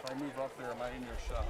If I move up there, am I in your shot?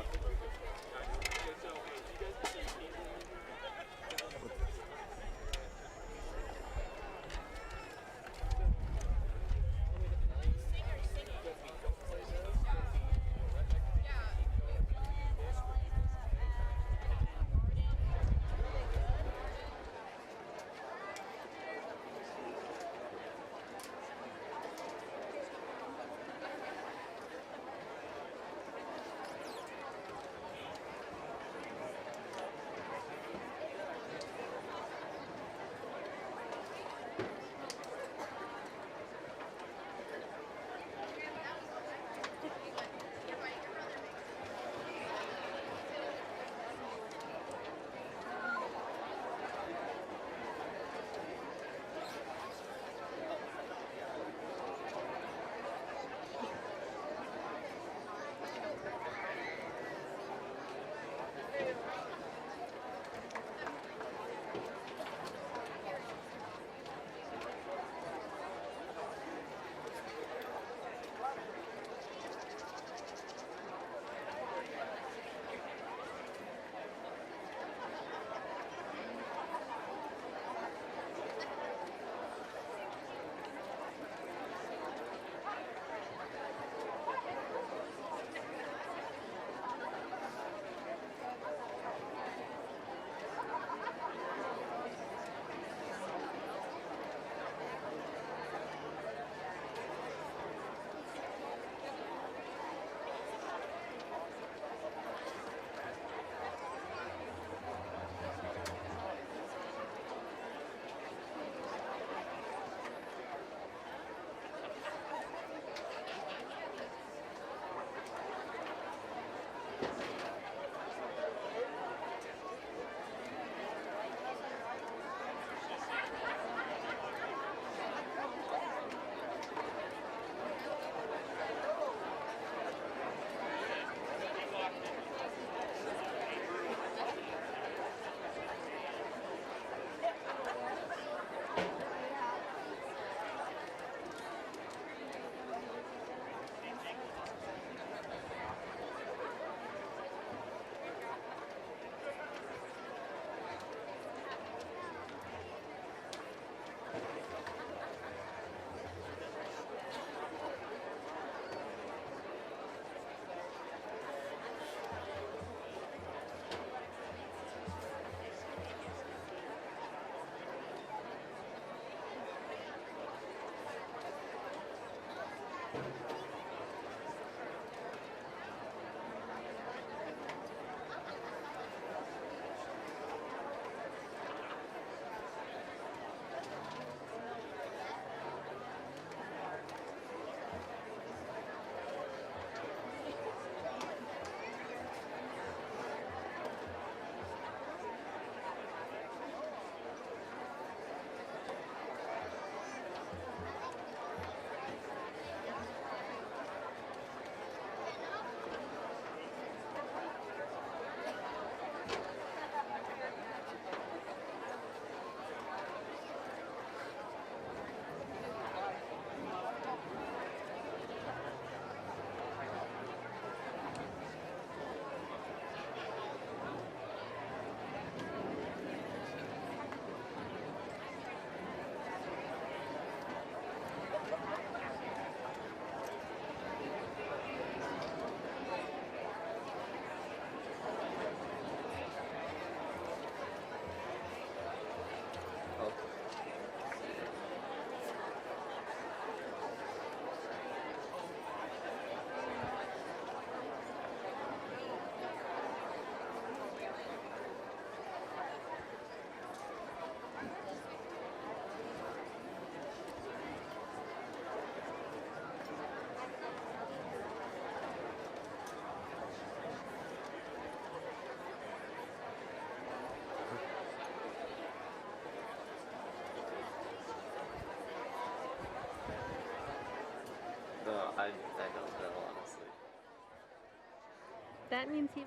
that means he.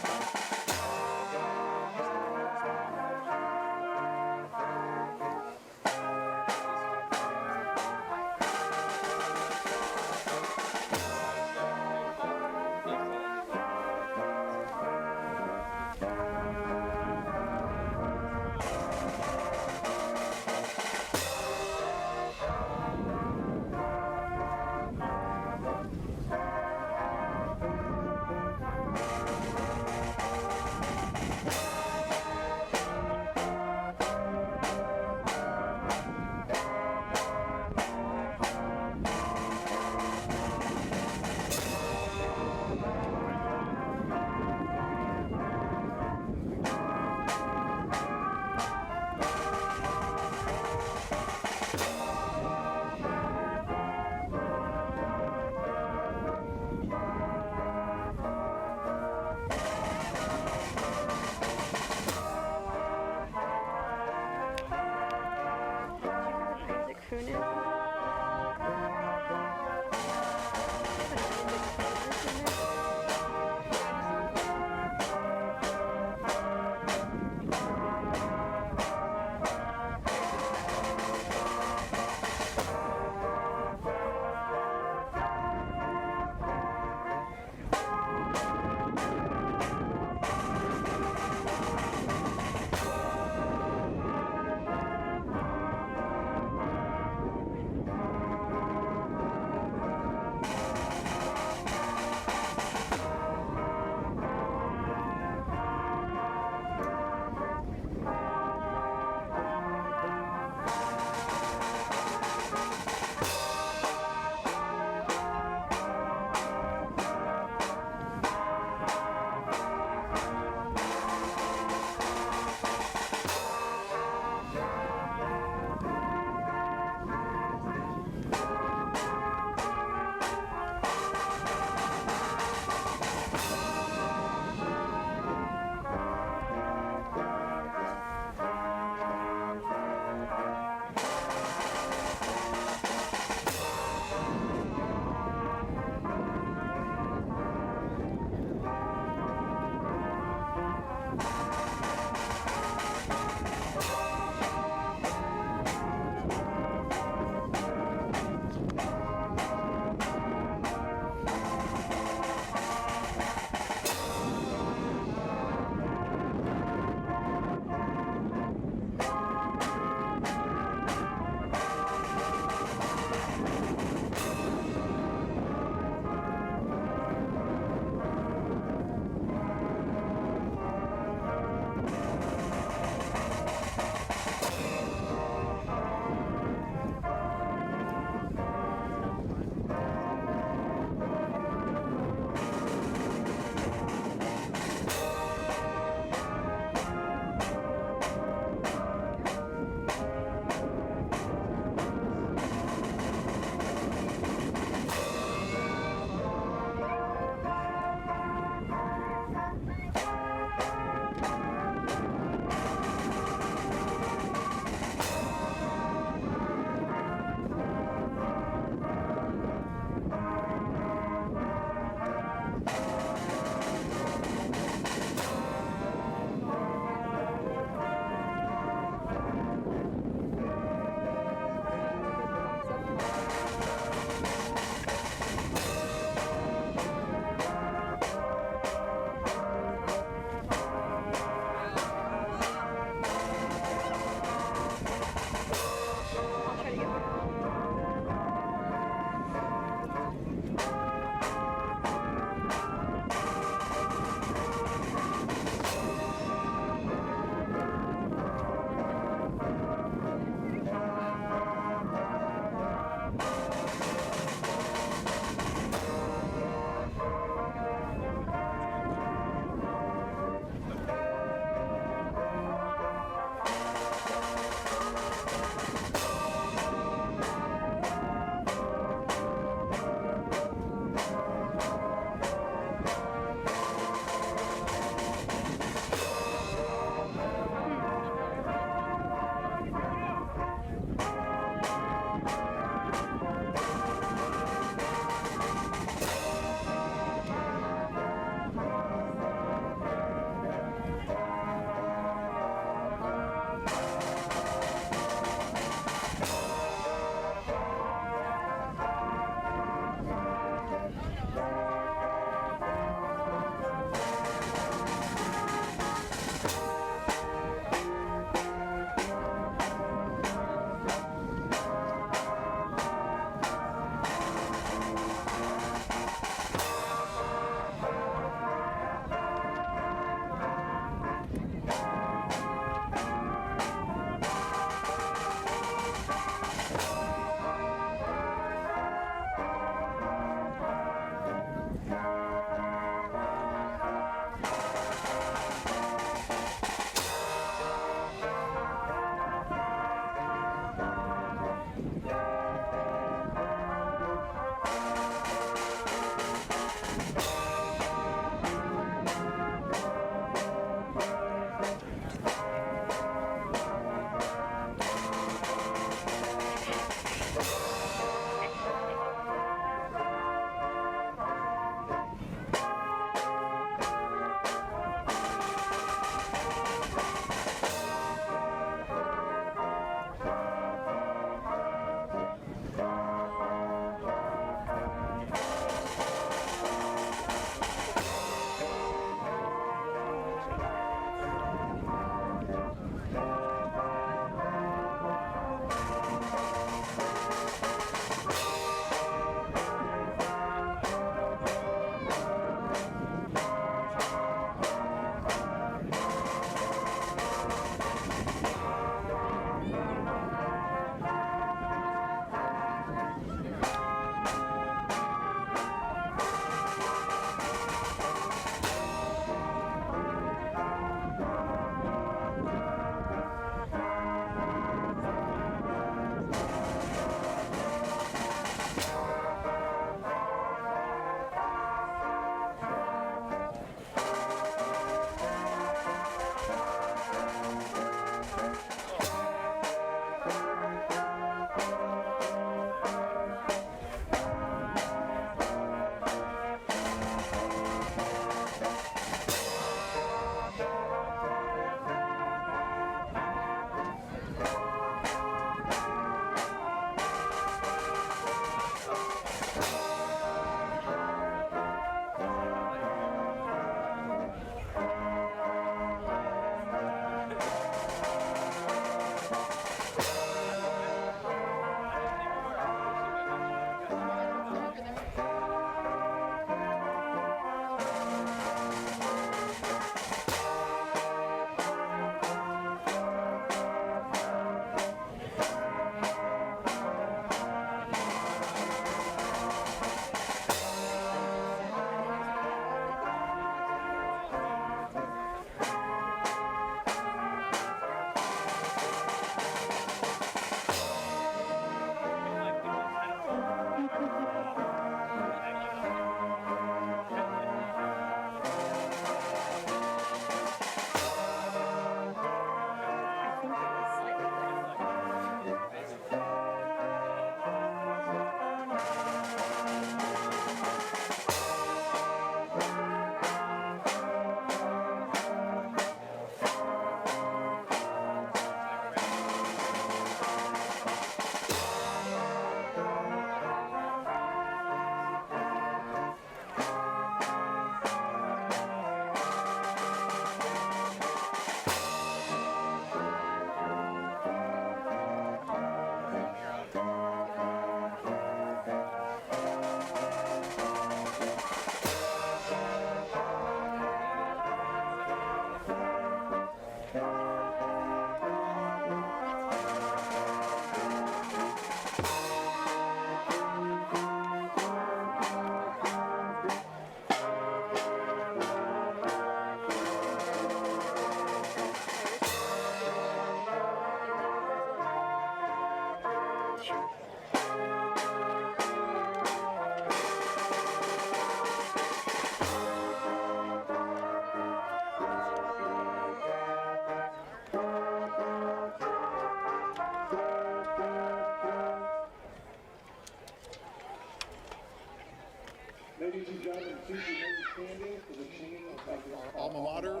alma mater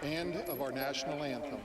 and of our national anthem.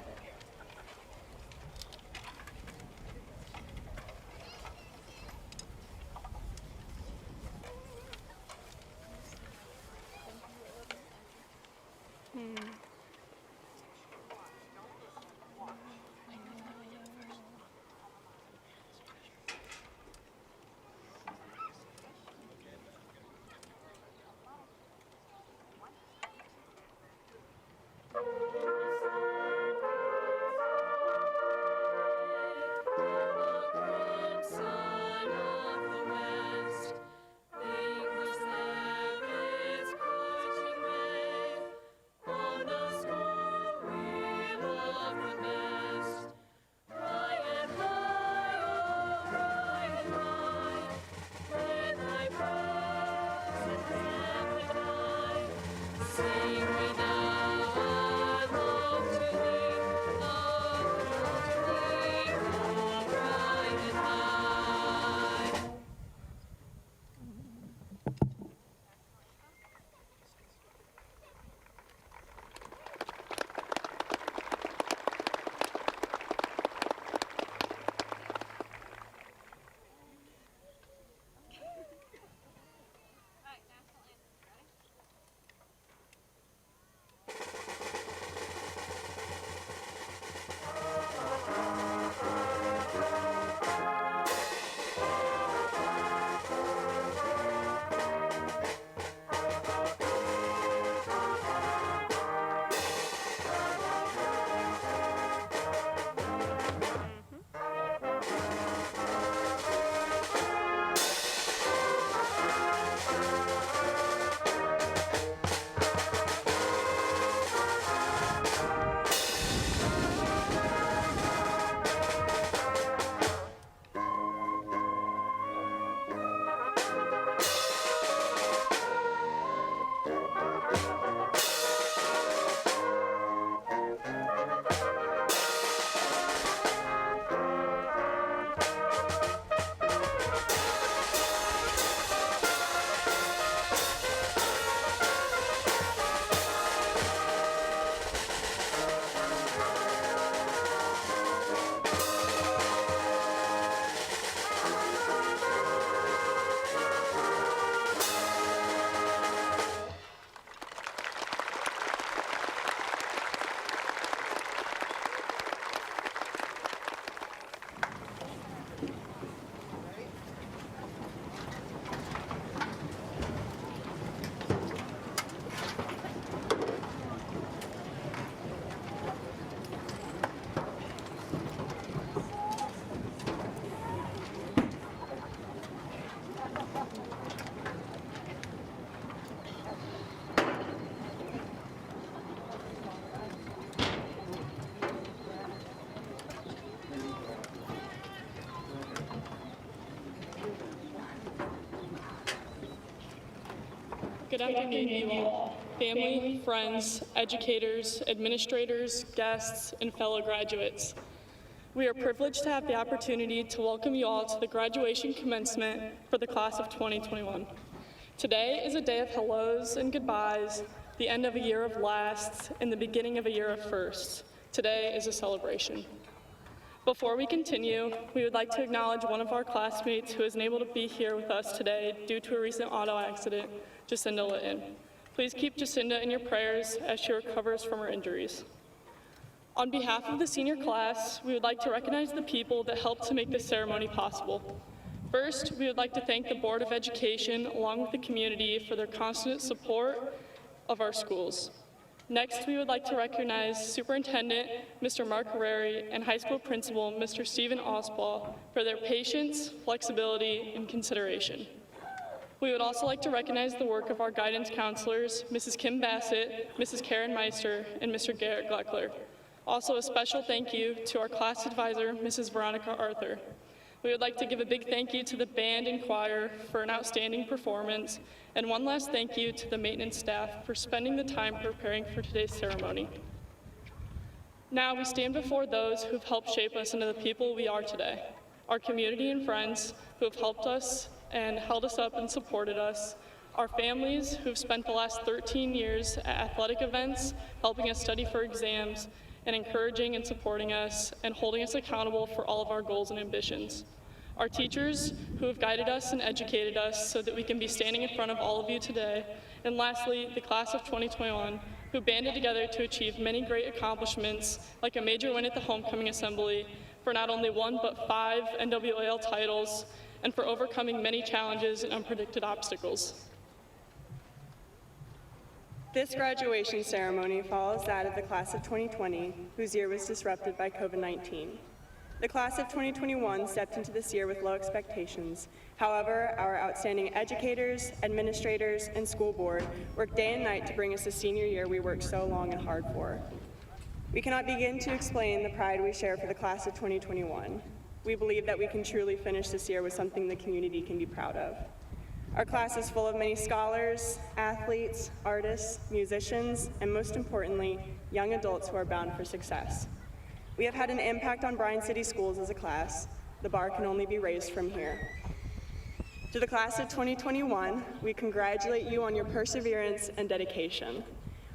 Good afternoon, you all, family, friends, educators, administrators, guests, and fellow graduates. We are privileged to have the opportunity to welcome you all to the graduation commencement for the class of 2021. Today is a day of hellos and goodbyes, the end of a year of lasts, and the beginning of a year of firsts. Today is a celebration. Before we continue, we would like to acknowledge one of our classmates who isn't able to be here with us today due to a recent auto accident, Jacinda Litton. Please keep Jacinda in your prayers as she recovers from her injuries. On behalf of the senior class, we would like to recognize the people that helped to make this ceremony possible. First, we would like to thank the Board of Education along with the community for their constant support of our schools. Next, we would like to recognize Superintendent Mr. Mark Herreri and High School Principal Mr. Stephen Oswald for their patience, flexibility, and consideration. We would also like to recognize the work of our guidance counselors, Mrs. Kim Bassett, Mrs. Karen Meister, and Mr. Garrett Gleckler. Also, a special thank you to our class advisor, Mrs. Veronica Arthur. We would like to give a big thank you to the band and choir for an outstanding performance, and one last thank you to the maintenance staff for spending the time preparing for today's ceremony. Now we stand before those who have helped shape us into the people we are today, our community and friends who have helped us and held us up and supported us, our families who've spent the last 13 years at athletic events, helping us study for exams, and encouraging and supporting us, and holding us accountable for all of our goals and ambitions. Our teachers who have guided us and educated us so that we can be standing in front of all of you today. And lastly, the class of 2021, who banded together to achieve many great accomplishments, like a major win at the homecoming assembly, for not only 1 but 5 NWAL titles, and for overcoming many challenges and unpredicted obstacles. This graduation ceremony follows that of the class of 2020, whose year was disrupted by COVID-19. The class of 2021 stepped into this year with low expectations. However, our outstanding educators, administrators, and school board worked day and night to bring us the senior year we worked so long and hard for. We cannot begin to explain the pride we share for the class of 2021. We believe that we can truly finish this year with something the community can be proud of. Our class is full of many scholars, athletes, artists, musicians, and most importantly, young adults who are bound for success. We have had an impact on Bryan City Schools as a class. The bar can only be raised from here. To the class of 2021, we congratulate you on your perseverance and dedication.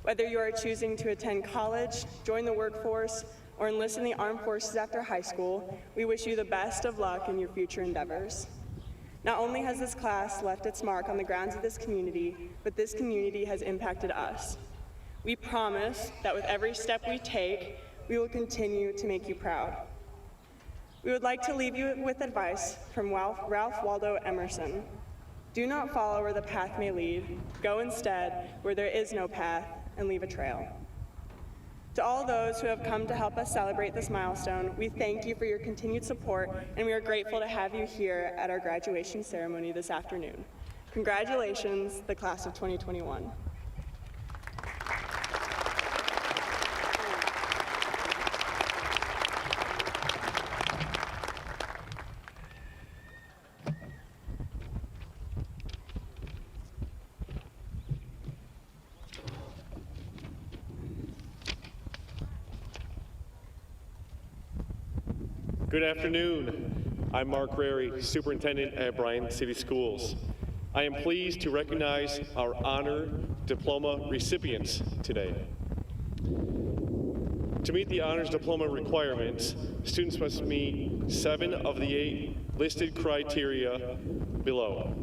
Whether you are choosing to attend college, join the workforce, or enlist in the armed forces after high school, we wish you the best of luck in your future endeavors. Not only has this class left its mark on the grounds of this community, but this community has impacted us. We promise that with every step we take, we will continue to make you proud. We would like to leave you with advice from Ralph Waldo Emerson. Do not follow where the path may lead. Go instead where there is no path and leave a trail. To all those who have come to help us celebrate this milestone, we thank you for your continued support, and we are grateful to have you here at our graduation ceremony this afternoon. Congratulations, the class of 2021. Good afternoon. I'm Mark Rary, Superintendent at Bryan City Schools. I am pleased to recognize our honor diploma recipients today. To meet the honors diploma requirements, students must meet 7 of the 8 listed criteria below.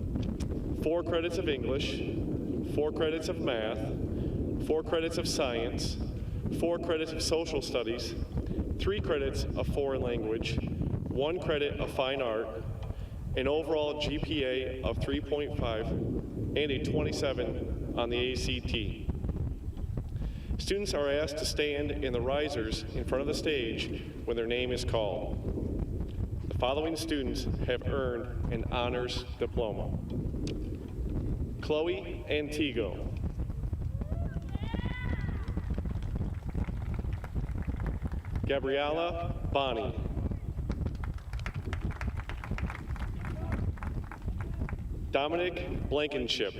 4 credits of English, 4 credits of math, 4 credits of science, 4 credits of social studies, 3 credits of foreign language, 1 credit of fine art, an overall GPA of 3.5, and a 27 on the ACT. Students are asked to stand in the risers in front of the stage when their name is called. The following students have earned an honors diploma: Chloe Antigo, Gabriella Bonney, Dominic Blankenship,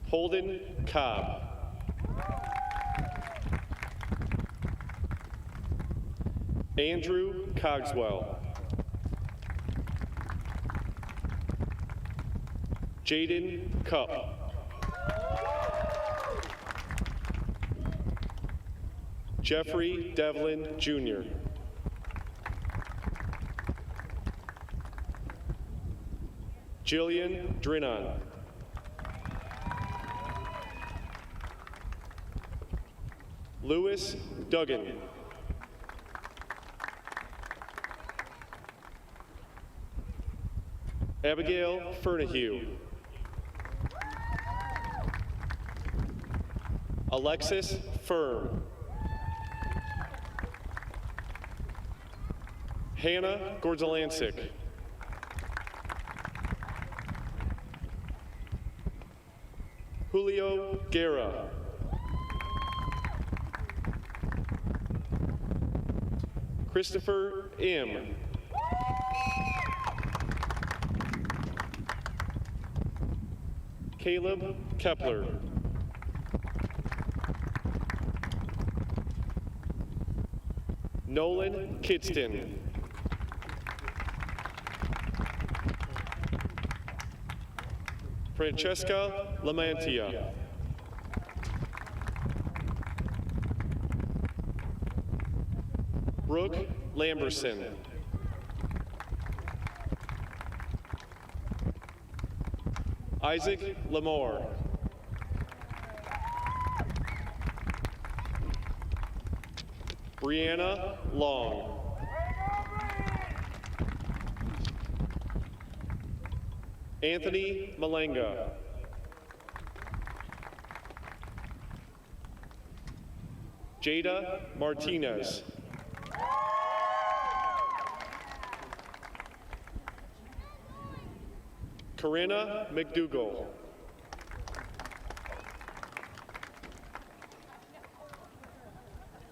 Holden Cobb, Andrew Cogswell, Jaden Cupp, Jeffrey Devlin Jr., Jillian Drinan, Lewis Duggan, Abigail Fernahue, Alexis Firm, Hannah Gordzalancic, Julio Guerra, Christopher M., Caleb Kepler, Nolan Kidston, Francesca Lamantia. Brooke Lamberson. Isaac Lamore. Brianna Long. Anthony Malenga. Jada Martinez. Corinna McDougall.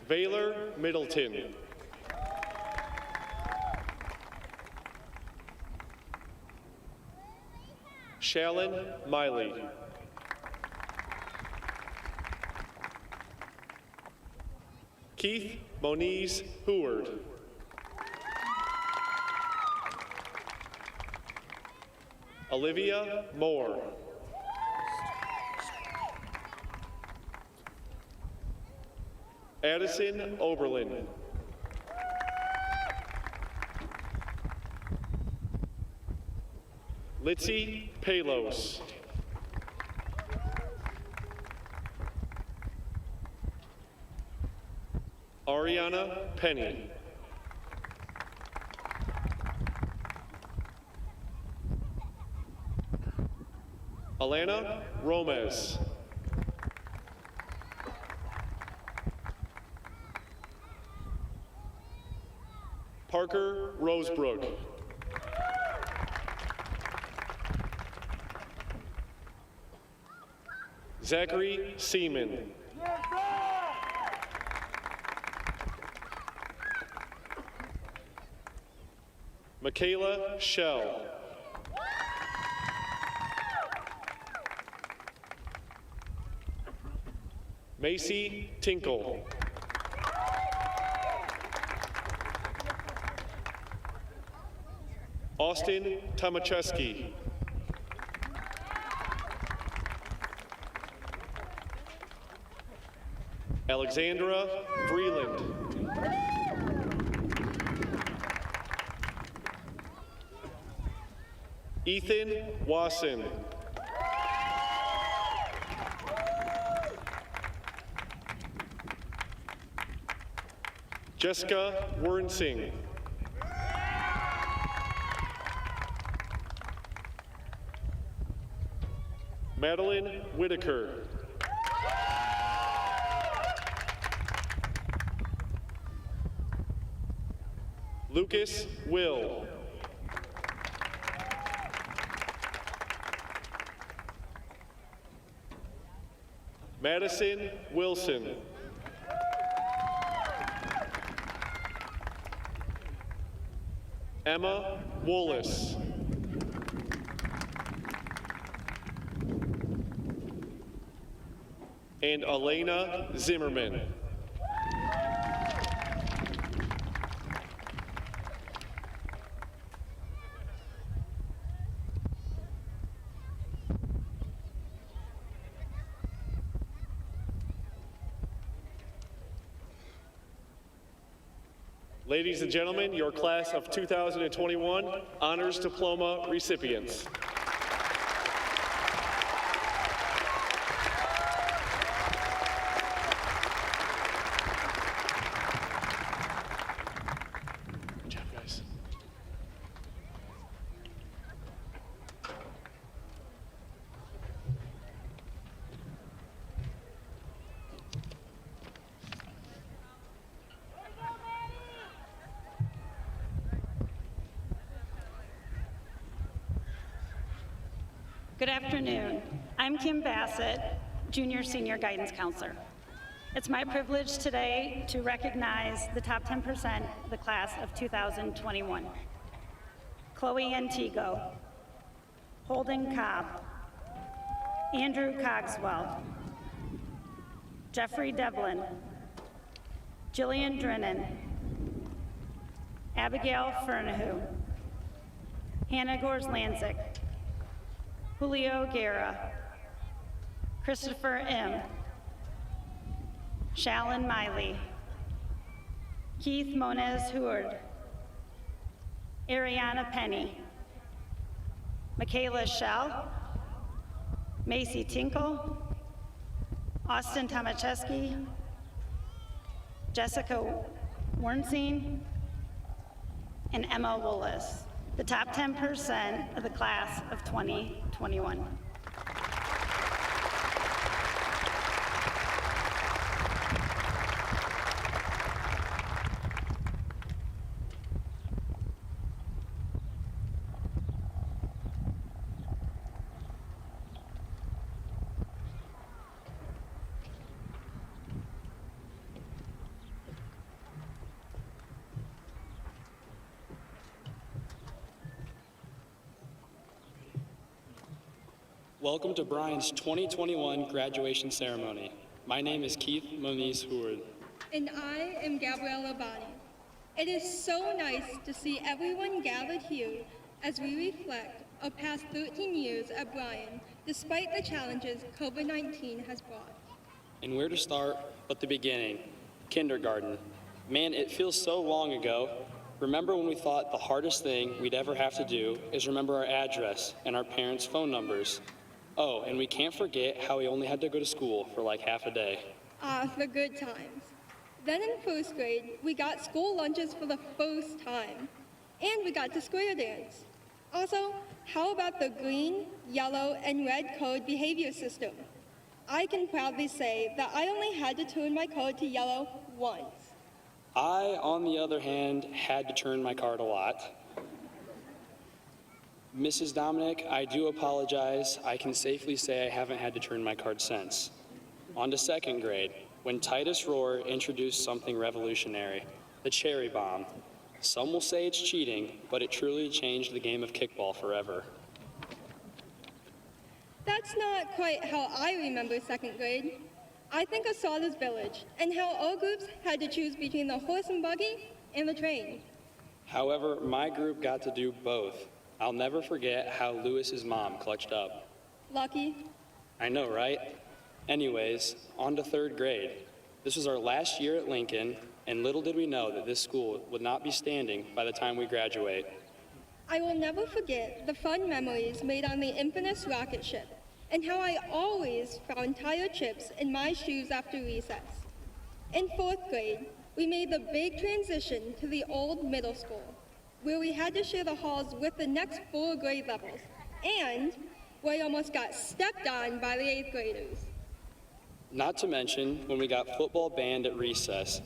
Vaylor Middleton. Shallon Miley. Keith Moniz Heward. Olivia Moore. Addison Oberlin. Litzy Palos. Ariana Penny. Alana Romez. Parker Rosebrook. Zachary Seaman. Michaela Shell. Macy Tinkle. Austin Tomacheski. Alexandra Vreeland. Ethan Wasson. Jessica Wernsing. Madeline Whitaker. Lucas Will. Madison Wilson. Emma Woolis. And Elena Zimmerman. Ladies and gentlemen, your class of 2021 Honors Diploma recipients. Good job, guys. Good afternoon. I'm Kim Bassett, Junior Senior Guidance Counselor. It's my privilege today to recognize the top 10% of the class of 2021. Chloe Antigo, Holden Cobb, Andrew Cogswell, Jeffrey Devlin, Jillian Drennan, Abigail Fernahu, Hannah Gors-Lanzik, Julio Guerra, Christopher M., Shallon Miley, Keith Moniz Hurd, Ariana Penny, Michaela Schell, Macy Tinkle, Austin Tomaszewski, Jessica Wernstein, and Emma Willis, the top 10% of the class of 2021. Welcome to Bryan's 2021 graduation ceremony. My name is Keith Moniz Hurd. And I am Gabriella Bani. It is so nice to see everyone gathered here as we reflect our past 13 years at Bryan, despite the challenges COVID-19 has brought. And where to start but the beginning, kindergarten. Man, it feels so long ago. Remember when we thought the hardest thing we'd ever have to do is remember our address and our parents' phone numbers. Oh, and we can't forget how we only had to go to school for like half a day. Ah, the good times. Then in first grade, we got school lunches for the first time. And we got to square dance. Also, how about the green, yellow, and red code behavior system? I can proudly say that I only had to turn my code to yellow once. I, on the other hand, had to turn my card a lot. Mrs. Dominic, I do apologize. I can safely say I haven't had to turn my card since. On to second grade, when Titus Rohr introduced something revolutionary, the cherry bomb. Some will say it's cheating, but it truly changed the game of kickball forever. That's not quite how I remember second grade. I think of Sawdust Village and how all groups had to choose between the horse and buggy and the train. However, my group got to do both. I'll never forget how Lewis's mom clutched up. Lucky. I know, right? Anyways, on to third grade. This was our last year at Lincoln, and little did we know that this school would not be standing by the time we graduate. I will never forget the fun memories made on the infamous rocket ship and how I always found tire chips in my shoes after recess. In fourth grade, we made the big transition to the old middle school, where we had to share the halls with the next 4 grade levels, and where I almost got stepped on by the 8th graders. Not to mention when we got football banned at recess.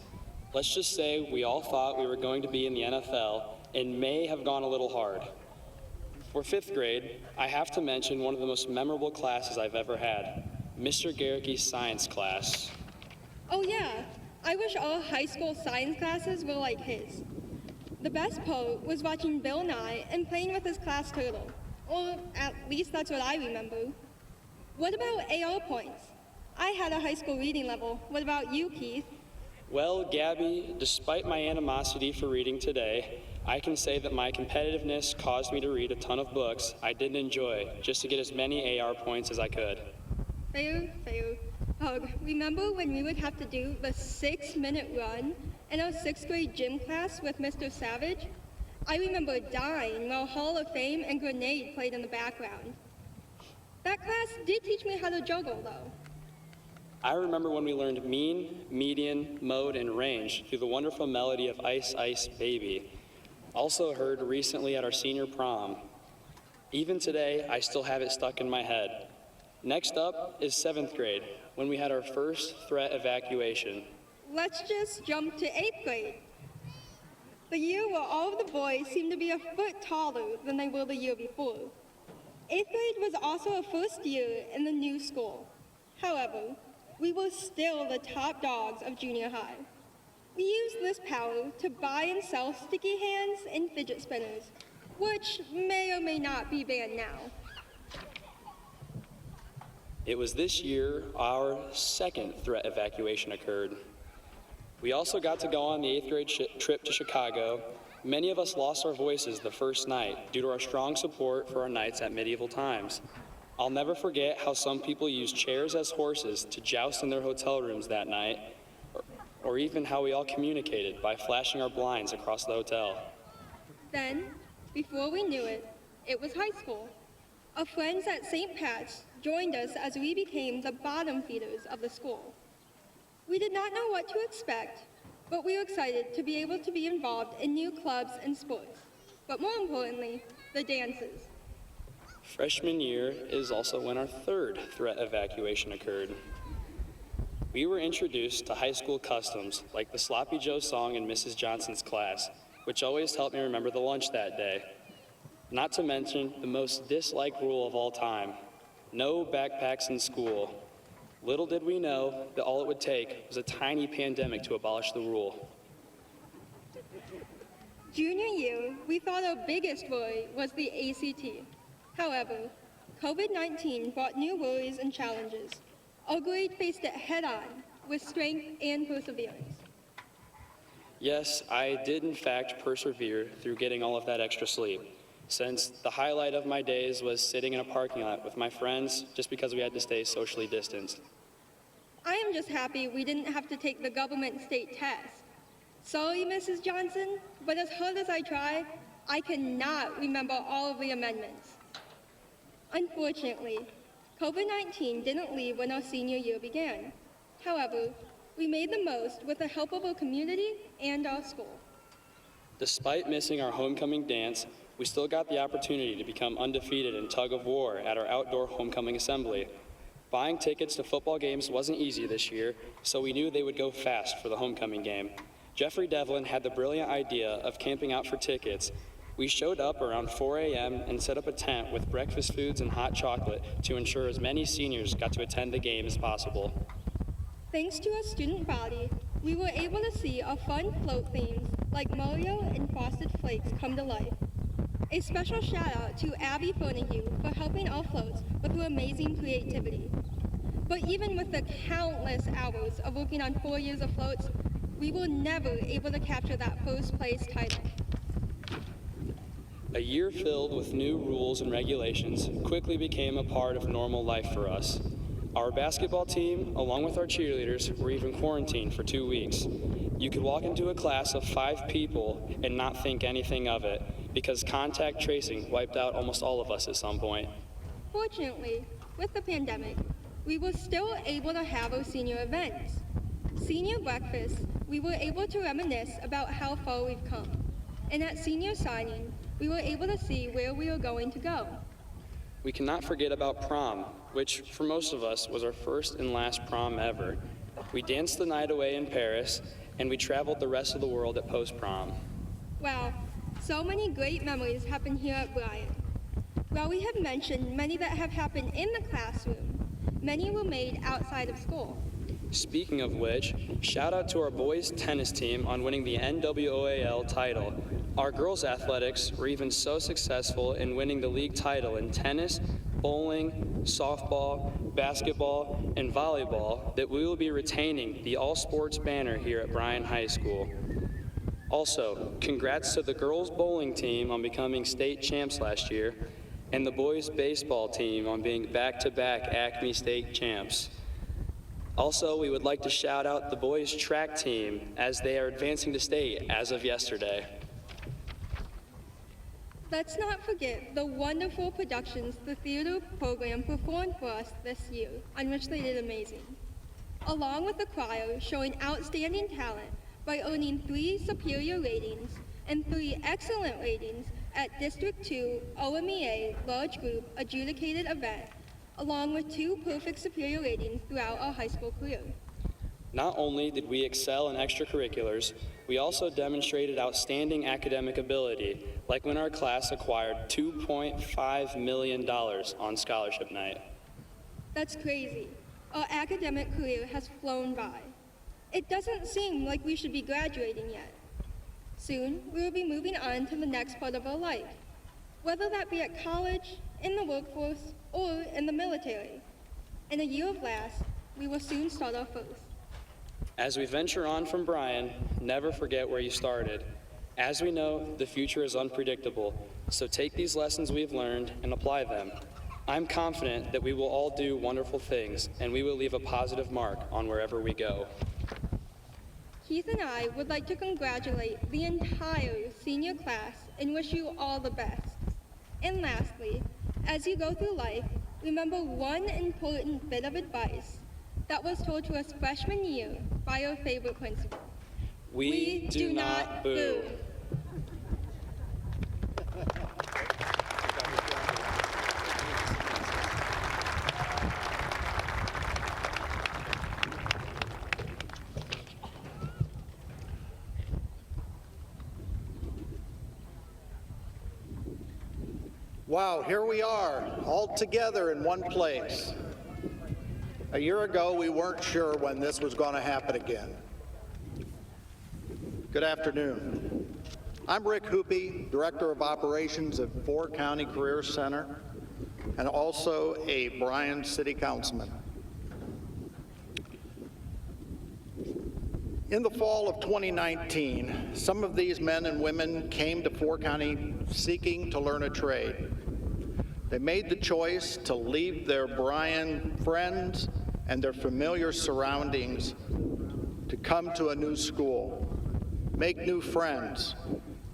Let's just say we all thought we were going to be in the NFL and may have gone a little hard. For 5th grade, I have to mention one of the most memorable classes I've ever had, Mr. Garrick's science class. Oh yeah, I wish all high school science classes were like his. The best part was watching Bill Nye and playing with his class turtle. Or at least that's what I remember. What about AR points? I had a high school reading level. What about you, Keith? Well, Gabby, despite my animosity for reading today, I can say that my competitiveness caused me to read a ton of books I didn't enjoy just to get as many AR points as I could. Fair, fair. Remember when we would have to do the 6-minute run in our 6th grade gym class with Mr. Savage? I remember dying while Hall of Fame and Grenade played in the background. That class did teach me how to juggle, though. I remember when we learned mean, median, mode, and range through the wonderful melody of Ice Ice Baby, also heard recently at our senior prom. Even today, I still have it stuck in my head. Next up is 7th grade, when we had our first threat evacuation. Let's just jump to 8th grade. The year where all of the boys seemed to be a foot taller than they were the year before. 8th grade was also our first year in the new school. However, we were still the top dogs of junior high. We used this power to buy and sell sticky hands and fidget spinners, which may or may not be banned now. It was this year our second threat evacuation occurred. We also got to go on the 8th grade trip to Chicago. Many of us lost our voices the first night due to our strong support for our nights at medieval times. I'll never forget how some people used chairs as horses to joust in their hotel rooms that night, or even how we all communicated by flashing our blinds across the hotel. Then, before we knew it, it was high school. Our friends at St. Pat's joined us as we became the bottom feeders of the school. We did not know what to expect, but we were excited to be able to be involved in new clubs and sports, but more importantly, the dances. Freshman year is also when our third threat evacuation occurred. We were introduced to high school customs like the Sloppy Joe song in Mrs. Johnson's class, which always helped me remember the lunch that day. Not to mention the most disliked rule of all time, no backpacks in school. Little did we know that all it would take was a tiny pandemic to abolish the rule. Junior year, we thought our biggest worry was the ACT. However, COVID-19 brought new worries and challenges. Our grade faced it head-on with strength and perseverance. Yes, I did in fact persevere through getting all of that extra sleep, since the highlight of my days was sitting in a parking lot with my friends just because we had to stay socially distanced. I am just happy we didn't have to take the government state test. Sorry, Mrs. Johnson, but as hard as I try, I cannot remember all of the amendments. Unfortunately, COVID-19 didn't leave when our senior year began. However, we made the most with the help of our community and our school. Despite missing our homecoming dance, we still got the opportunity to become undefeated in tug of war at our outdoor homecoming assembly. Buying tickets to football games wasn't easy this year, so we knew they would go fast for the homecoming game. Jeffrey Devlin had the brilliant idea of camping out for tickets. We showed up around 4 a.m. and set up a tent with breakfast foods and hot chocolate to ensure as many seniors got to attend the game as possible. Thanks to our student body, we were able to see our fun float themes like Mario and Frosted Flakes come to life. A special shout out to Abby Fernahue for helping our floats with her amazing creativity. But even with the countless hours of working on 4 years of floats, we were never able to capture that first place title. A year filled with new rules and regulations quickly became a part of normal life for us. Our basketball team, along with our cheerleaders, were even quarantined for 2 weeks. You could walk into a class of 5 people and not think anything of it, because contact tracing wiped out almost all of us at some point. Fortunately, with the pandemic, we were still able to have our senior events. Senior breakfast, we were able to reminisce about how far we've come. And at senior signing, we were able to see where we were going to go. We cannot forget about prom, which for most of us was our first and last prom ever. We danced the night away in Paris, and we traveled the rest of the world at post-prom. Wow, so many great memories happen here at Bryan. While we have mentioned many that have happened in the classroom, many were made outside of school. Speaking of which, shout out to our boys tennis team on winning the NWOAL title. Our girls athletics were even so successful in winning the league title in tennis, bowling, softball, basketball, and volleyball that we will be retaining the all-sports banner here at Bryan High School. Also, congrats to the girls bowling team on becoming state champs last year, and the boys baseball team on being back-to-back Acme state champs. Also, we would like to shout out the boys track team as they are advancing to state as of yesterday. Let's not forget the wonderful productions the theater program performed for us this year, on which they did amazing. Along with the choir showing outstanding talent by earning 3 superior ratings and 3 excellent ratings at District 2 OMEA Large Group Adjudicated Event, along with 2 perfect superior ratings throughout our high school career. Not only did we excel in extracurriculars, we also demonstrated outstanding academic ability, like when our class acquired $2.5 million on scholarship night. That's crazy. Our academic career has flown by. It doesn't seem like we should be graduating yet. Soon, we will be moving on to the next part of our life, whether that be at college, in the workforce, or in the military. In a year of last, we will soon start our first. As we venture on from Bryan, never forget where you started. As we know, the future is unpredictable, so take these lessons we've learned and apply them. I'm confident that we will all do wonderful things, and we will leave a positive mark on wherever we go. Keith and I would like to congratulate the entire senior class and wish you all the best. And lastly, as you go through life, remember one important bit of advice that was told to us freshman year by our favorite principal. We do not boo. Wow, here we are, all together in one place. A year ago, we weren't sure when this was going to happen again. Good afternoon. I'm Rick Hoopy, Director of Operations at 4 County Career Center, and also a Bryan City Councilman. In the fall of 2019, some of these men and women came to 4 County seeking to learn a trade. They made the choice to leave their Bryan friends and their familiar surroundings to come to a new school, make new friends,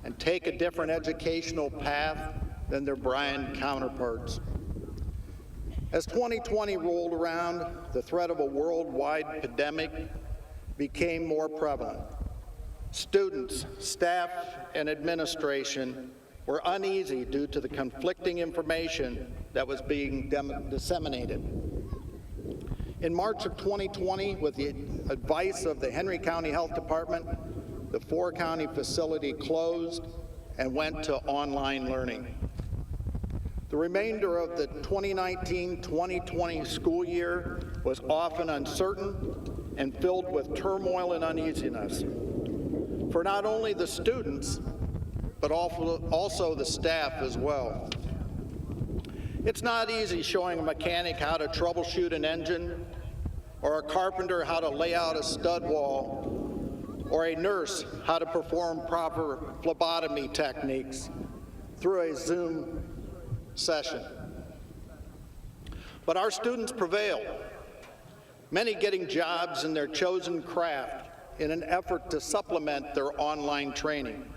and take a different educational path than their Bryan counterparts. As 2020 rolled around, the threat of a worldwide pandemic became more prevalent. Students, staff, and administration were uneasy due to the conflicting information that was being disseminated. In March of 2020, with the advice of the Henry County Health Department, the 4 County facility closed and went to online learning. The remainder of the 2019-2020 school year was often uncertain and filled with turmoil and uneasiness for not only the students, but also the staff as well. It's not easy showing a mechanic how to troubleshoot an engine, or a carpenter how to lay out a stud wall, or a nurse how to perform proper phlebotomy techniques through a Zoom session. But our students prevailed, many getting jobs in their chosen craft in an effort to supplement their online training.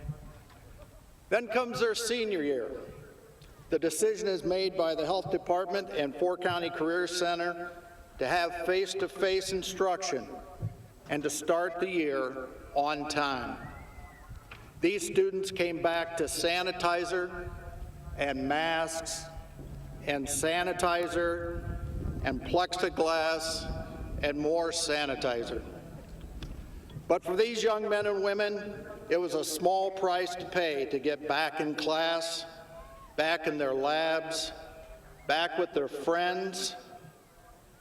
Then comes their senior year. The decision is made by the Health Department and 4 County Career Center to have face-to-face instruction and to start the year on time. These students came back to sanitizer and masks and sanitizer and plexiglass and more sanitizer. But for these young men and women, it was a small price to pay to get back in class, back in their labs, back with their friends,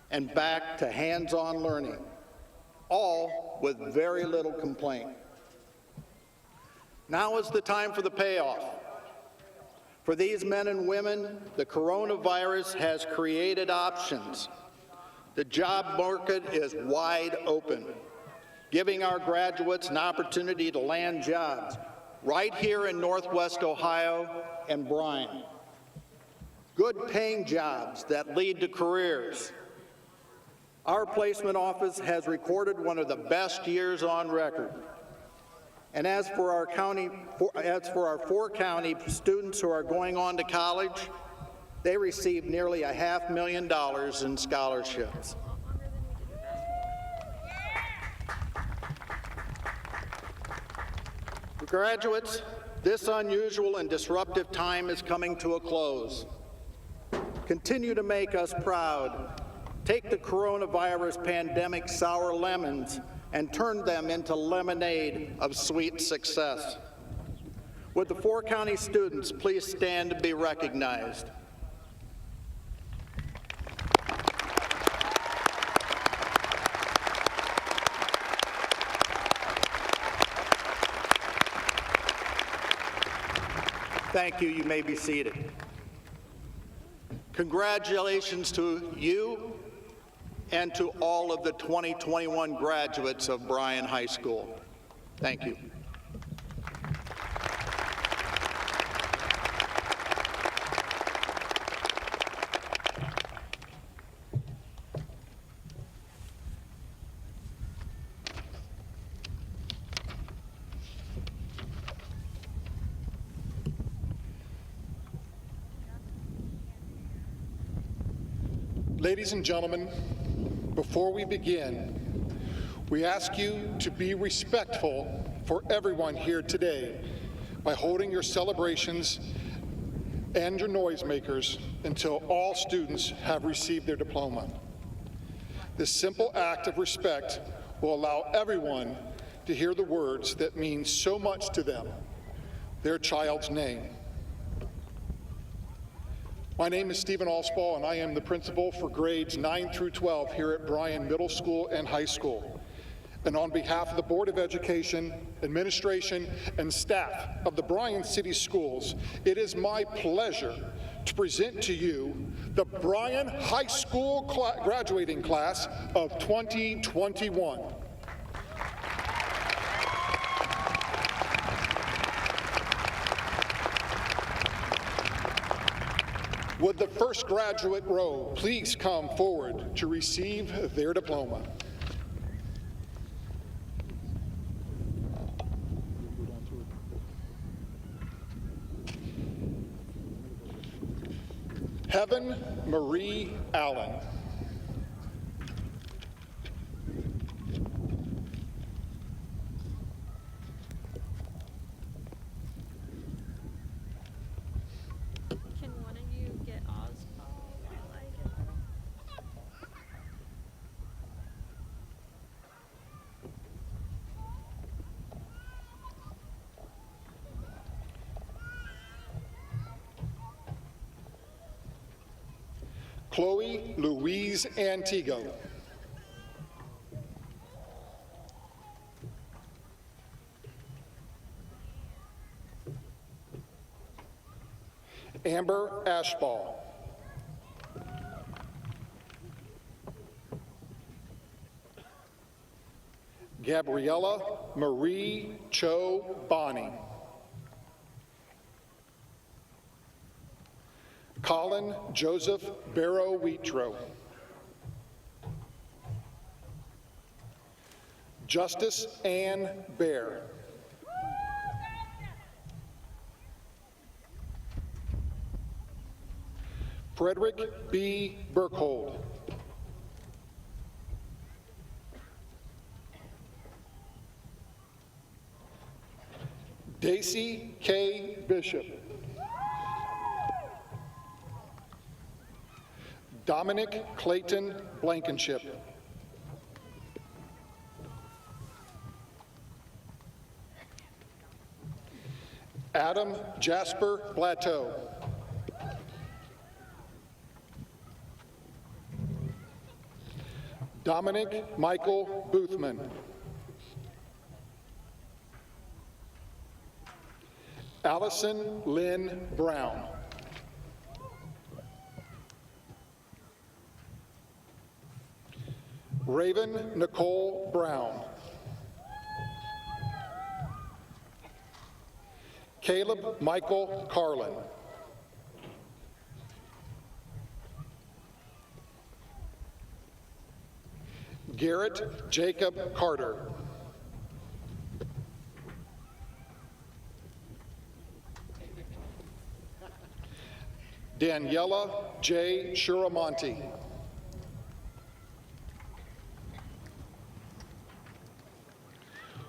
and back to hands-on learning, all with very little complaint. Now is the time for the payoff. For these men and women, the coronavirus has created options. The job market is wide open, giving our graduates an opportunity to land jobs right here in Northwest Ohio and Bryan. Good paying jobs that lead to careers. Our placement office has recorded one of the best years on record. And as for our 4 county students who are going on to college, they received nearly $500,000 in scholarships. Graduates, this unusual and disruptive time is coming to a close. Continue to make us proud. Take the coronavirus pandemic sour lemons and turn them into lemonade of sweet success. Would the 4 County students please stand to be recognized? Thank you. You may be seated. Congratulations to you and to all of the 2021 graduates of Bryan High School. Thank you. Ladies and gentlemen, before we begin, we ask you to be respectful for everyone here today by holding your celebrations and your noisemakers until all students have received their diploma. This simple act of respect will allow everyone to hear the words that mean so much to them, their child's name. My name is Stephen Alspaugh, and I am the principal for grades 9 through 12 here at Bryan Middle School and High School. And on behalf of the Board of Education, administration, and staff of the Bryan City Schools, it is my pleasure to present to you the Bryan High School graduating class of 2021. Would the first graduate row please come forward to receive their diploma? Heaven Marie Allen. Can one of you get Oswald while I get them? Chloe Louise Antigo. Amber Ashball. Gabriella Marie Cho Bonnie. Colin Joseph Barrow-Wheatro. Justice Ann Bear. Frederick B. Burkhold. Daisy K. Bishop. Dominic Clayton Blankenship. Adam Jasper Blateau. Dominic Michael Boothman. Allison Lynn Brown. Raven Nicole Brown. Caleb Michael Carlin. Garrett Jacob Carter. Daniela J. Shiramonte.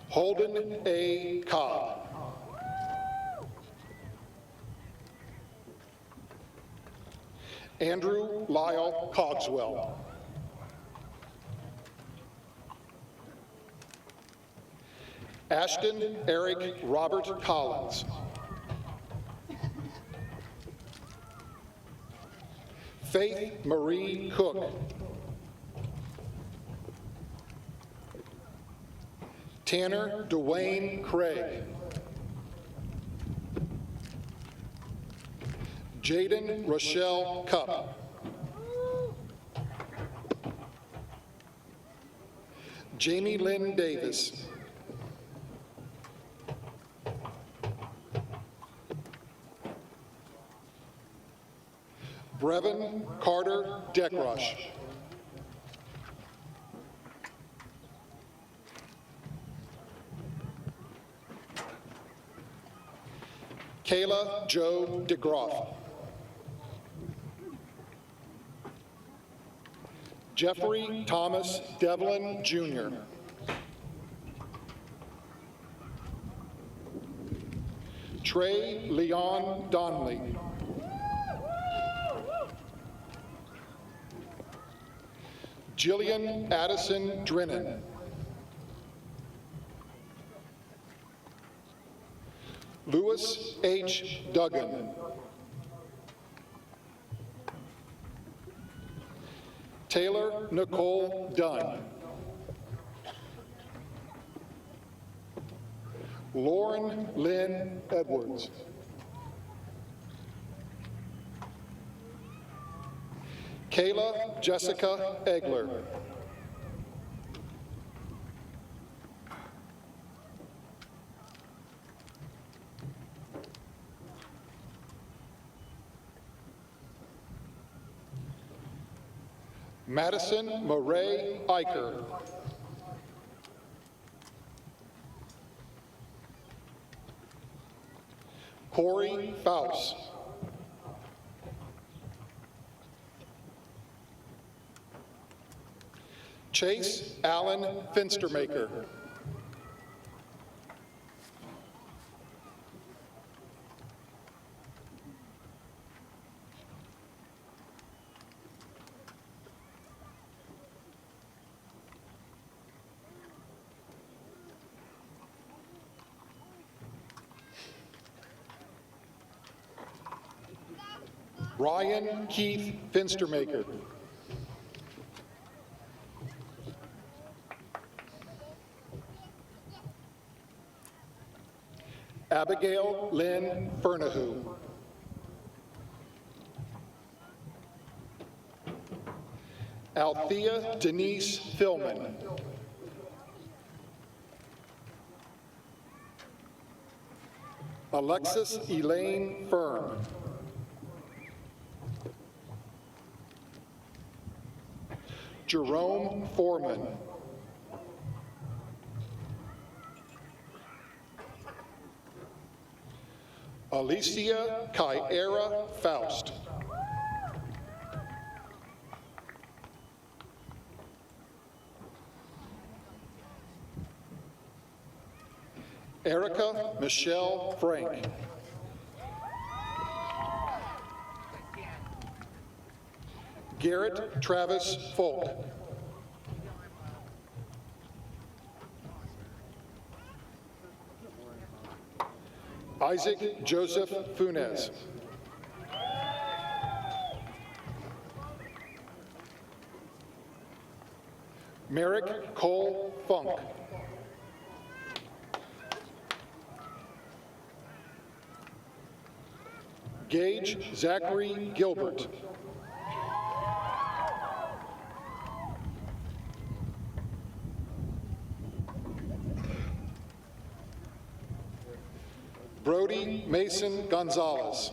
Holden A. Cobb. Andrew Lyle Cogswell. Ashton Eric Robert Collins. Faith Marie Cook. Tanner Dwayne Craig. Jaden Rochelle Cup. Jamie Lynn Davis. Brevin Carter Deckrush. Kayla Jo DeGroff. Jeffrey Thomas Devlin, Jr. Trey Leon Donnelly. Jillian Addison Drennan. Lewis H. Duggan. Taylor Nicole Dunn. Lauren Lynn Edwards. Kayla Jessica Egler. Madison Murray Eicher. Corey Faust. Chase Allen Finstermaker. Bryan Keith Finstermaker. Abigail Lynn Fernahu. Althea Denise Philman. Alexis Elaine Firm. Jerome Foreman. Alicia Kyera Faust. Erica Michelle Frank. Garrett Travis Folk. Isaac Joseph Funes. Merrick Cole Funk. Gage Zachary Gilbert. Brody Mason Gonzalez.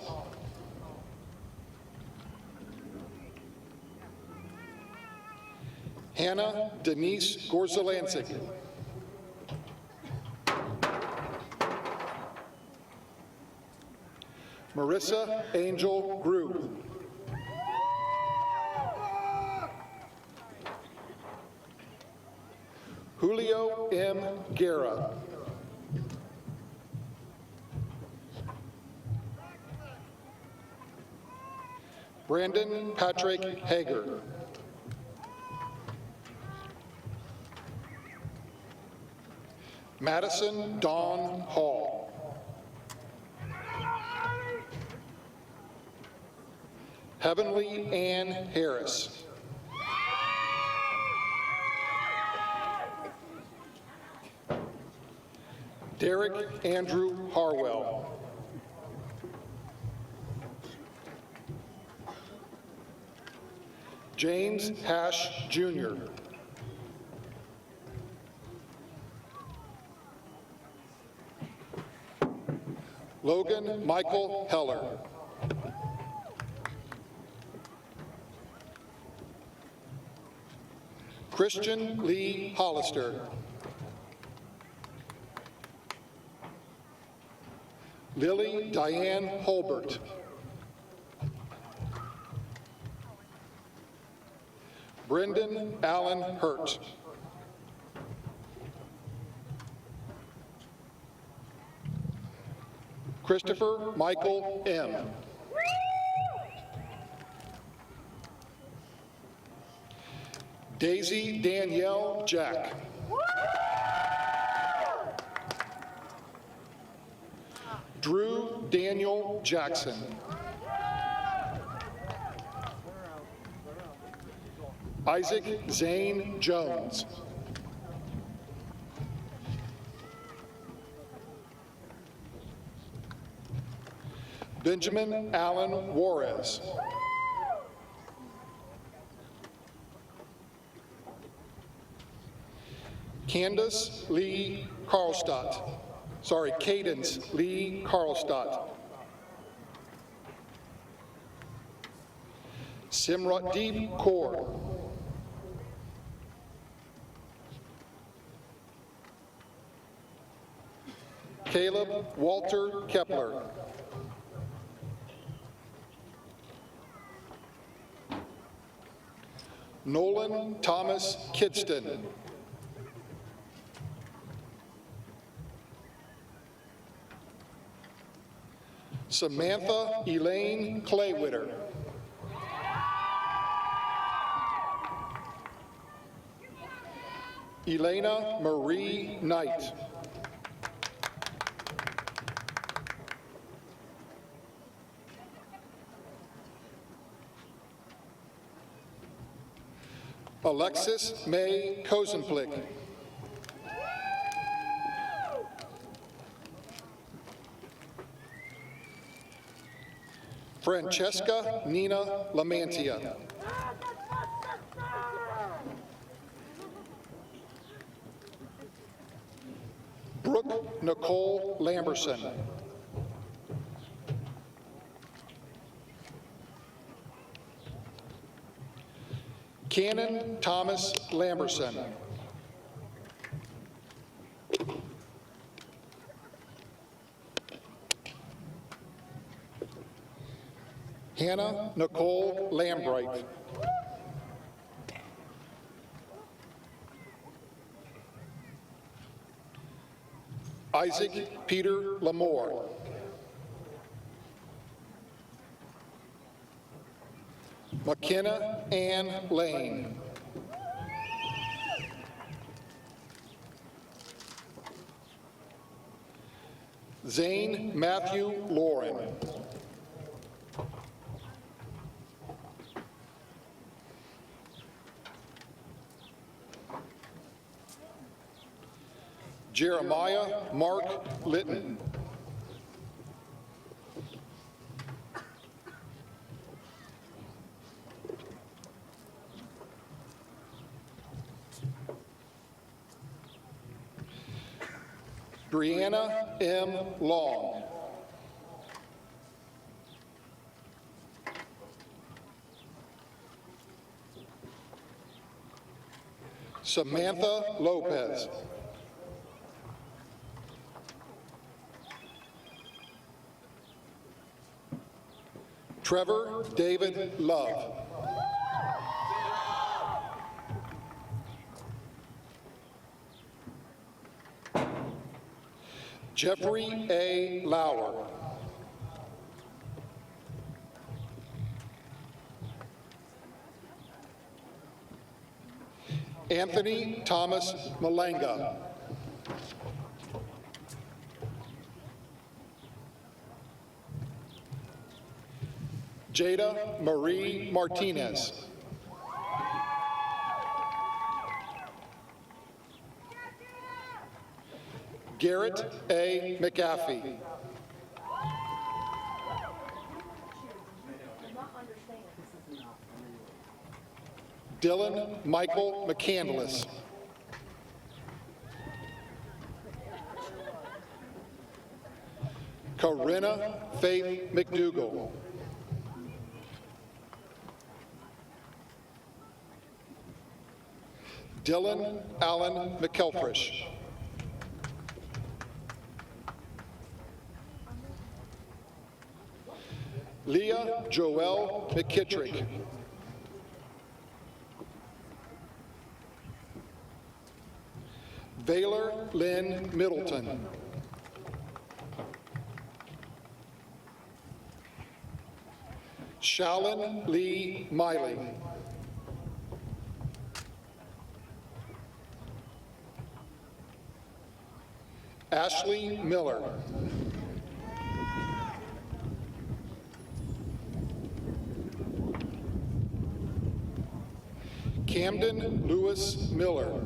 Hannah Denise Gorzalancic. Marissa Angel Grube. Julio M. Guerra. Brandon Patrick Hager. Madison Dawn Hall. Heavenly Ann Harris. Derek Andrew Harwell. James Hash, Jr. Logan Michael Heller. Christian Lee Hollister. Lily Diane Holbert. Brendan Allen Hurt. Christopher Michael M. Daisy Danielle Jack. Drew Daniel Jackson. Isaac Zane Jones. Benjamin Allen Juarez. Cadence Lee Carlstadt. Simratdeep Kaur. Caleb Walter Kepler. Nolan Thomas Kidston. Samantha Elaine Claywitter. Elena Marie Knight. Alexis May Kozenplick. Francesca Nina Lamantia. Brooke Nicole Lamberson. Cannon Thomas Lamberson. Hannah Nicole Lambright. Isaac Peter Lamore. McKenna Ann Lane. Zane Matthew Lauren. Jeremiah Mark Litton. Brianna M. Long. Samantha Lopez. Trevor David Love. Jeffrey A. Lauer. Anthony Thomas Malanga. Jada Marie Martinez. Garrett A. McAfee. Dylan Michael McCandless. Corinna Faith McDougall. Dylan Allen McElfresh. Leah Joelle McKittrick. Vaylor Lynn Middleton. Shalyn Lee Miley. Ashley Miller. Camden Lewis Miller.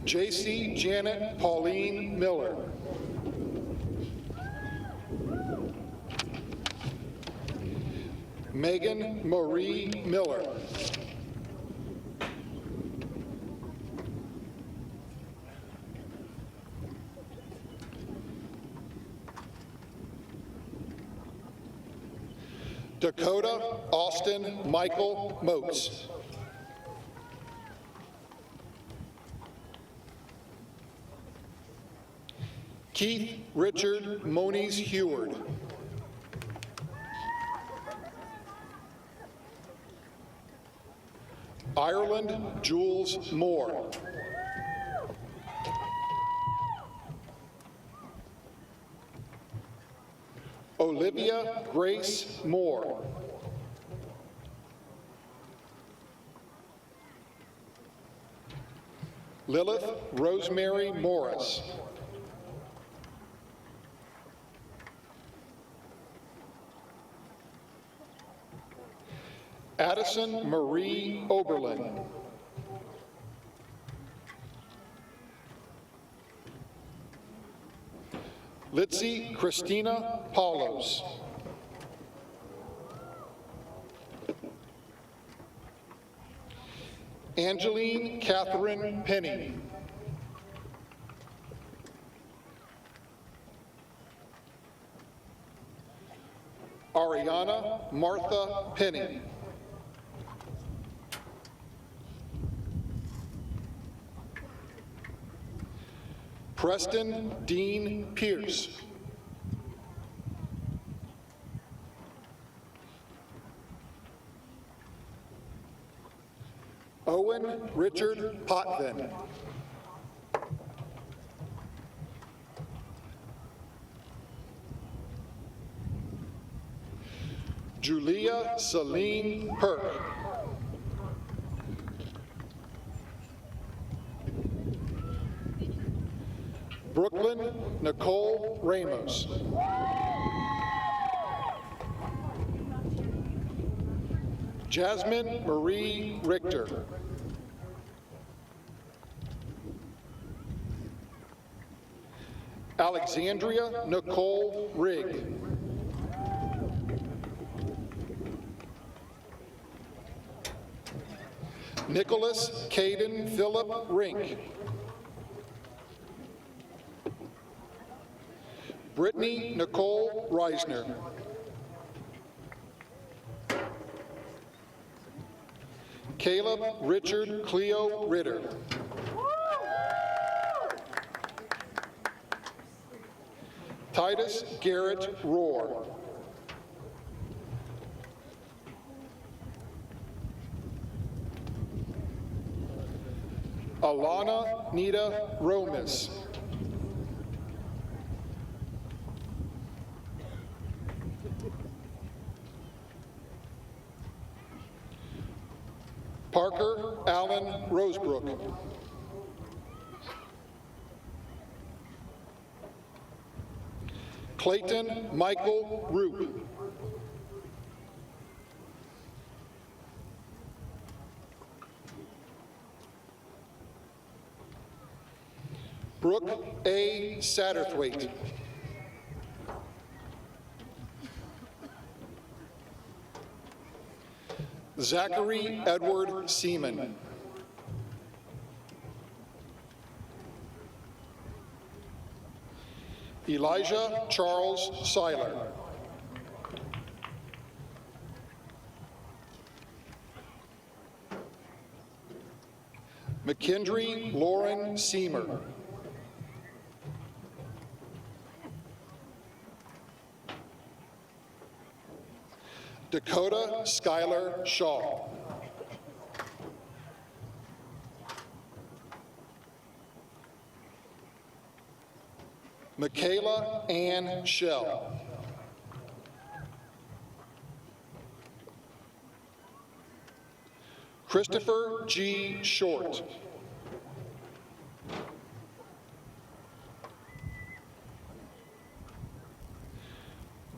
JC Janet Pauline Miller. Megan Marie Miller. Dakota Austin Michael Moats. Keith Richard Moniz Heward. Ireland Jules Moore. Olivia Grace Moore. Lilith Rosemary Morris. Addison Marie Oberlin. Litzy Christina Paulos. Angeline Catherine Penny. Ariana Martha Penny. Preston Dean Pierce. Owen Richard Potvin. Julia Celine Perk. Brooklyn Nicole Ramos. Jasmine Marie Richter. Alexandria Nicole Rigg. Nicholas Caden Philip Rink. Brittany Nicole Reisner. Caleb Richard Cleo Ritter. Titus Garrett Rohr. Alana Nita Romis. Parker Allen Rosebrook. Clayton Michael Roop. Brooke A. Satterthwaite. Zachary Edward Seaman. Elijah Charles Seiler. McKendry Lauren Seamer. Dakota Skylar Shaw. Michaela Ann Shell. Christopher G. Short.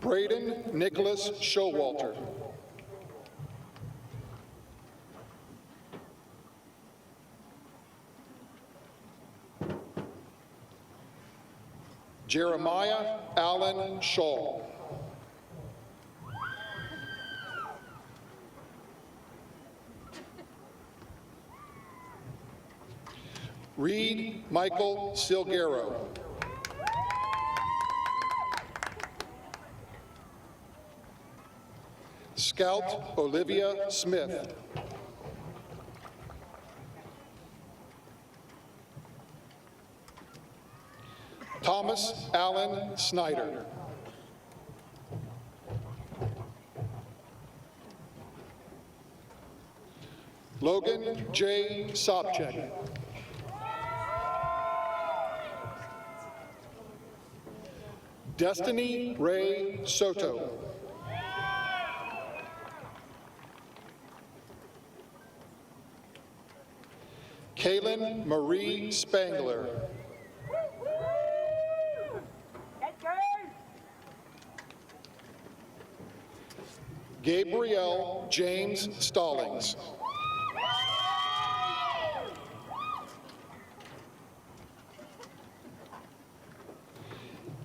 Braden Nicholas Showalter. Jeremiah Allen Shaw. Reed Michael Silguero. Scout Olivia Smith. Thomas Allen Snyder. Logan J. Sobchak. Destiny Ray Soto. Kaylin Marie Spangler. Gabriel James Stallings.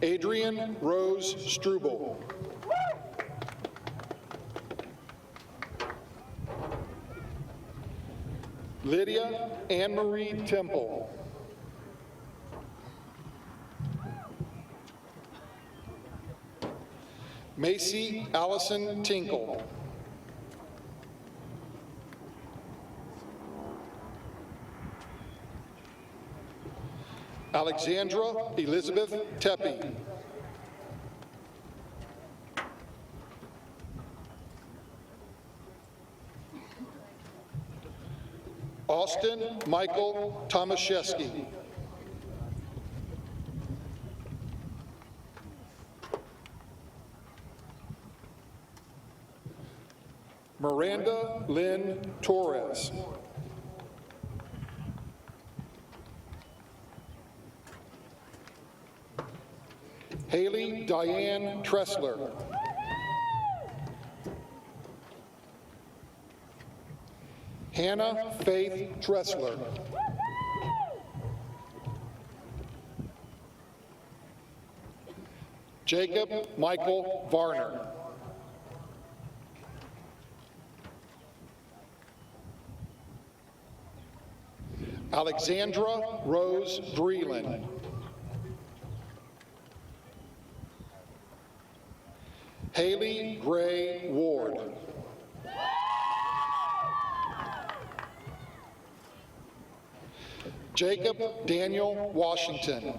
Adrian Rose Struble. Lydia Anne-Marie Temple. Macy Allison Tinkle. Alexandra Elizabeth Tepe. Austin Michael Tomaszewski. Miranda Lynn Torres. Haley Diane Tressler. Hannah Faith Tressler. Jacob Michael Varner. Alexandra Rose Breland. Haley Gray Ward. Jacob Daniel Washington.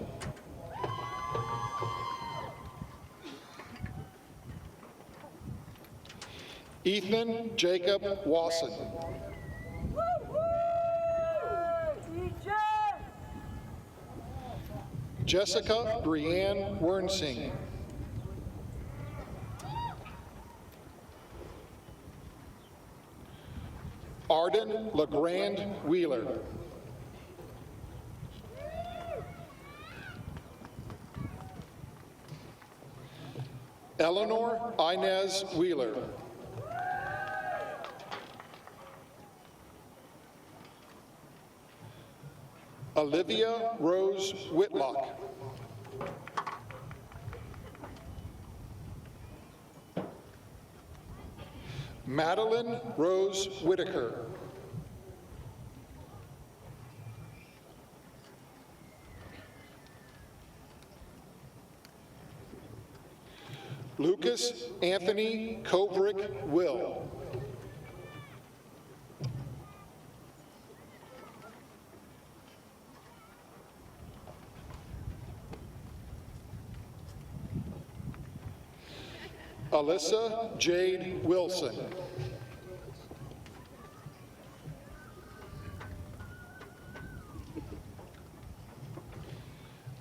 Ethan Jacob Wasson. Jessica Brianne Wernsing. Arden LeGrand Wheeler. Eleanor Inez Wheeler. Olivia Rose Whitlock. Madeline Rose Whitaker. Lucas Anthony Kovrick Will. Alyssa Jade Wilson.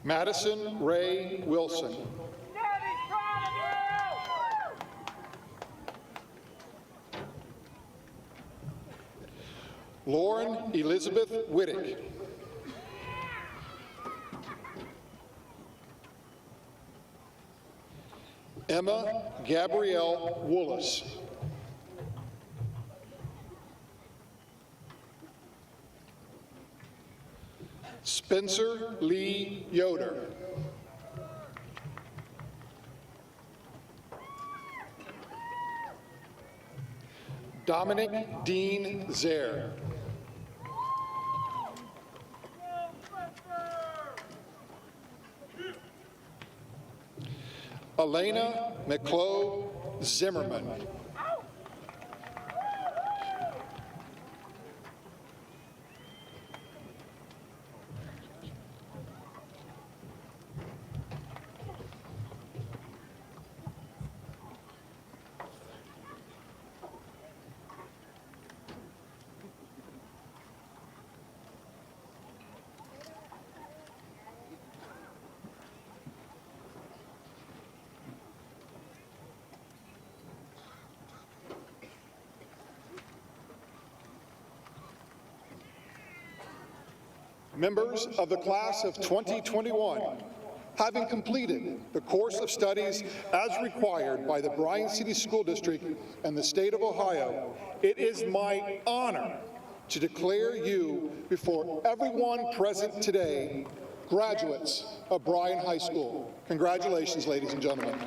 Madison Ray Wilson. Lauren Elizabeth Whittick. Emma Gabrielle Woolis. Spencer Lee Yoder. Dominic Dean Zare. Elena McClough Zimmerman. Members of the class of 2021, having completed the course of studies as required by the Bryan City School District and the state of Ohio, it is my honor to declare you before everyone present today graduates of Bryan High School. Congratulations, ladies and gentlemen.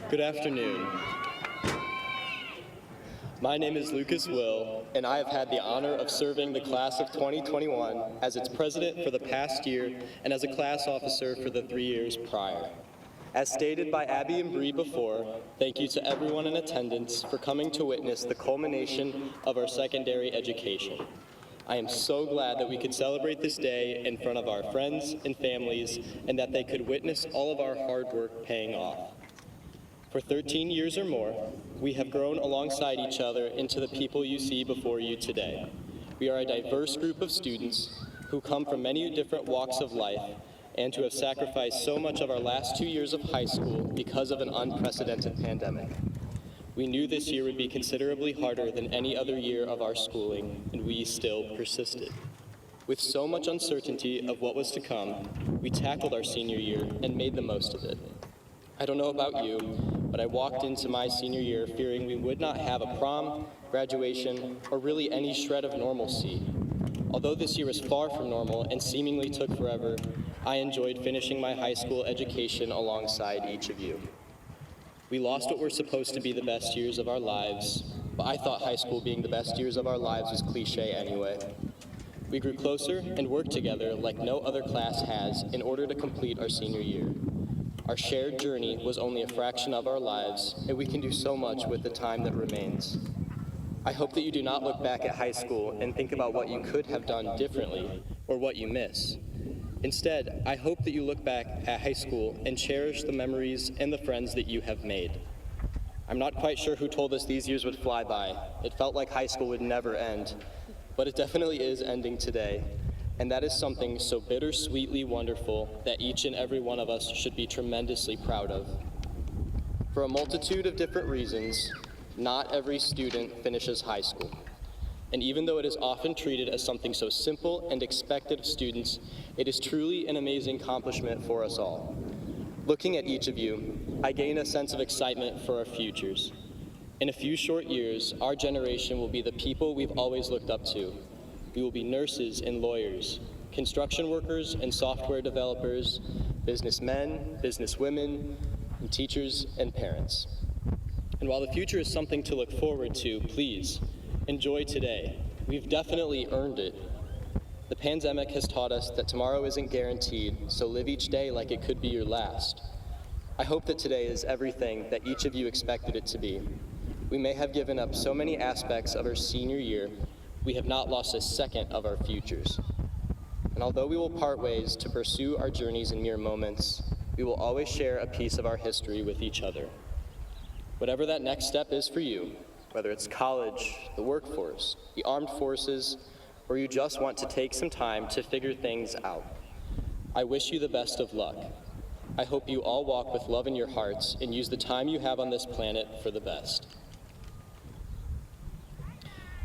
Good afternoon. My name is Lucas Will, and I have had the honor of serving the class of 2021 as its president for the past year and as a class officer for the 3 years prior. As stated by Abby and Bree before, thank you to everyone in attendance for coming to witness the culmination of our secondary education. I am so glad that we could celebrate this day in front of our friends and families and that they could witness all of our hard work paying off. For 13 years or more, we have grown alongside each other into the people you see before you today. We are a diverse group of students who come from many different walks of life and who have sacrificed so much of our last 2 years of high school because of an unprecedented pandemic. We knew this year would be considerably harder than any other year of our schooling, and we still persisted. With so much uncertainty of what was to come, we tackled our senior year and made the most of it. I don't know about you, but I walked into my senior year fearing we would not have a prom, graduation, or really any shred of normalcy. Although this year was far from normal and seemingly took forever, I enjoyed finishing my high school education alongside each of you. We lost what were supposed to be the best years of our lives, but I thought high school being the best years of our lives was cliche anyway. We grew closer and worked together like no other class has in order to complete our senior year. Our shared journey was only a fraction of our lives, and we can do so much with the time that remains. I hope that you do not look back at high school and think about what you could have done differently or what you miss. Instead, I hope that you look back at high school and cherish the memories and the friends that you have made. I'm not quite sure who told us these years would fly by. It felt like high school would never end, but it definitely is ending today. And that is something so bittersweetly wonderful that each and every one of us should be tremendously proud of. For a multitude of different reasons, not every student finishes high school. And even though it is often treated as something so simple and expected of students, it is truly an amazing accomplishment for us all. Looking at each of you, I gain a sense of excitement for our futures. In a few short years, our generation will be the people we've always looked up to. We will be nurses and lawyers, construction workers and software developers, businessmen, businesswomen, and teachers and parents. And while the future is something to look forward to, please enjoy today. We've definitely earned it. The pandemic has taught us that tomorrow isn't guaranteed, so live each day like it could be your last. I hope that today is everything that each of you expected it to be. We may have given up so many aspects of our senior year, we have not lost a second of our futures. And although we will part ways to pursue our journeys in mere moments, we will always share a piece of our history with each other. Whatever that next step is for you, whether it's college, the workforce, the armed forces, or you just want to take some time to figure things out, I wish you the best of luck. I hope you all walk with love in your hearts and use the time you have on this planet for the best.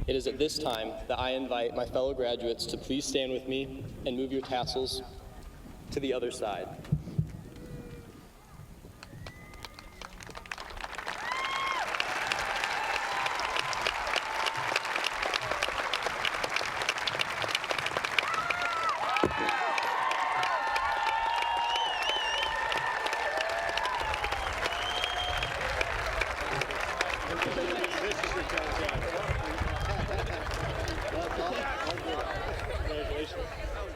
It is at this time that I invite my fellow graduates to please stand with me and move your tassels to the other side. Congratulations.